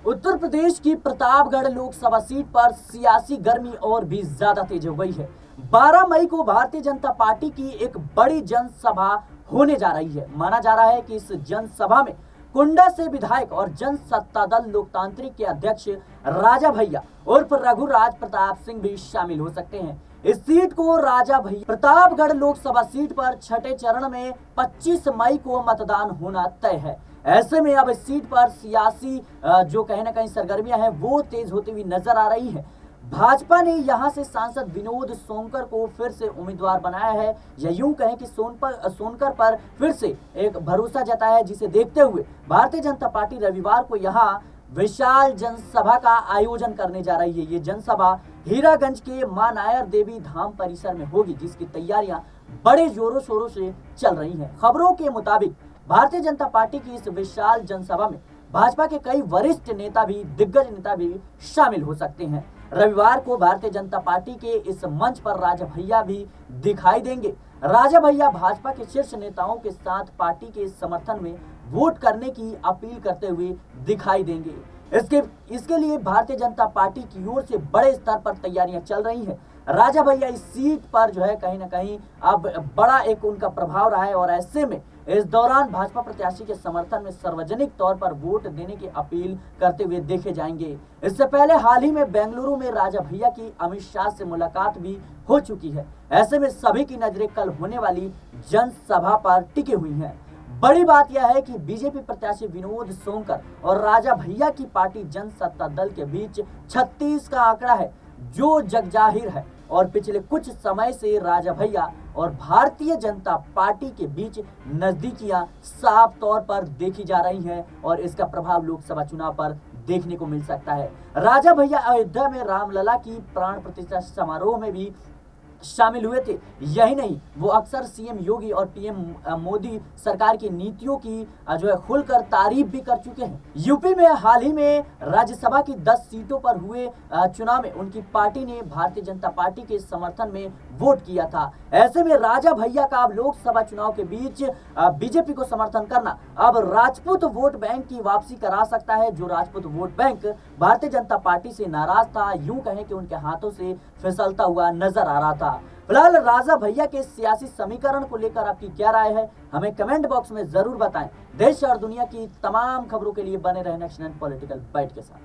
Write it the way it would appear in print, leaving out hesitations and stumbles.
उत्तर प्रदेश की प्रतापगढ़ लोकसभा सीट पर सियासी गर्मी और भी ज्यादा तेज हो गई है। 12 मई को भारतीय जनता पार्टी की एक बड़ी जनसभा होने जा रही है। माना जा रहा है कि इस जनसभा में कुंडा से विधायक और जन सत्ता दल लोकतांत्रिक के अध्यक्ष राजा भैया उर्फ रघुराज प्रताप सिंह भी शामिल हो सकते हैं। इस सीट को राजा भैया प्रतापगढ़ लोकसभा सीट पर छठे चरण में 25 मई को मतदान होना तय है। ऐसे में अब इस सीट पर सियासी जो कहीं ना कहीं सरगर्मियां हैं वो तेज होती हुई नजर आ रही है। भाजपा ने यहां से सांसद विनोद सोनकर को फिर से उम्मीदवार बनाया है, या यूं कहें कि सोनकर पर फिर से एक भरोसा जताया है, जिसे देखते हुए भारतीय जनता पार्टी रविवार को यहां विशाल जनसभा का आयोजन करने जा रही है। ये जनसभा हीरागंज के मां नायर देवी धाम परिसर में होगी, जिसकी तैयारियां बड़े जोरों शोरों से चल रही हैं। खबरों के मुताबिक भारतीय जनता पार्टी की इस विशाल जनसभा में भाजपा के कई वरिष्ठ नेता भी, दिग्गज नेता भी शामिल हो सकते हैं। रविवार को भारतीय जनता पार्टी के इस मंच पर राजा भैया भी दिखाई देंगे। राजा भैया भाजपा के शीर्ष नेताओं के साथ पार्टी के समर्थन में वोट करने की अपील करते हुए दिखाई देंगे। इसके लिए भारतीय जनता पार्टी की ओर से बड़े स्तर पर तैयारियां चल रही हैं। राजा भैया इस सीट पर जो है कहीं ना कहीं अब बड़ा एक उनका प्रभाव रहा है, और ऐसे में इस दौरान भाजपा प्रत्याशी के समर्थन में सार्वजनिक तौर पर वोट देने की अपील करते हुए देखे जाएंगे। इससे पहले हाल ही में बेंगलुरु में राजा भैया की अमित शाह से मुलाकात भी हो चुकी है। ऐसे में सभी की नजरें कल होने वाली जनसभा पर टिकी हुई हैं। बड़ी बात यह है कि बीजेपी प्रत्याशी विनोद सोनकर और राजा भैया की पार्टी जन सत्ता दल के बीच 36 का आंकड़ा है, जो जगजाहिर है, और पिछले कुछ समय से राजा भैया और भारतीय जनता पार्टी के बीच नजदीकियां साफ तौर पर देखी जा रही हैं, और इसका प्रभाव लोकसभा चुनाव पर देखने को मिल सकता है। राजा भैया अयोध्या में रामलला की प्राण प्रतिष्ठा समारोह में भी शामिल हुए थे। यही नहीं, वो अक्सर सीएम योगी और पीएम मोदी सरकार की नीतियों की जो है खुलकर तारीफ भी कर चुके हैं। यूपी में हाल ही में राज्यसभा की 10 सीटों पर हुए चुनाव में उनकी पार्टी ने भारतीय जनता पार्टी के समर्थन में वोट किया था। ऐसे में राजा भैया का अब लोकसभा चुनाव के बीच बीजेपी को समर्थन करना अब राजपूत वोट बैंक की वापसी करा सकता है, जो Rajput vote bank Bharatiya Janata party से नाराज था, यूं कहें कि उनके हाथों से फिसलता हुआ नजर आ रहा था। फिलहाल राजा भैया के सियासी समीकरण को लेकर आपकी क्या राय है, हमें कमेंट बॉक्स में जरूर बताएं। देश और दुनिया की तमाम खबरों के लिए बने रहें नेक्स्ट 9 पॉलिटिकल बाइट के साथ।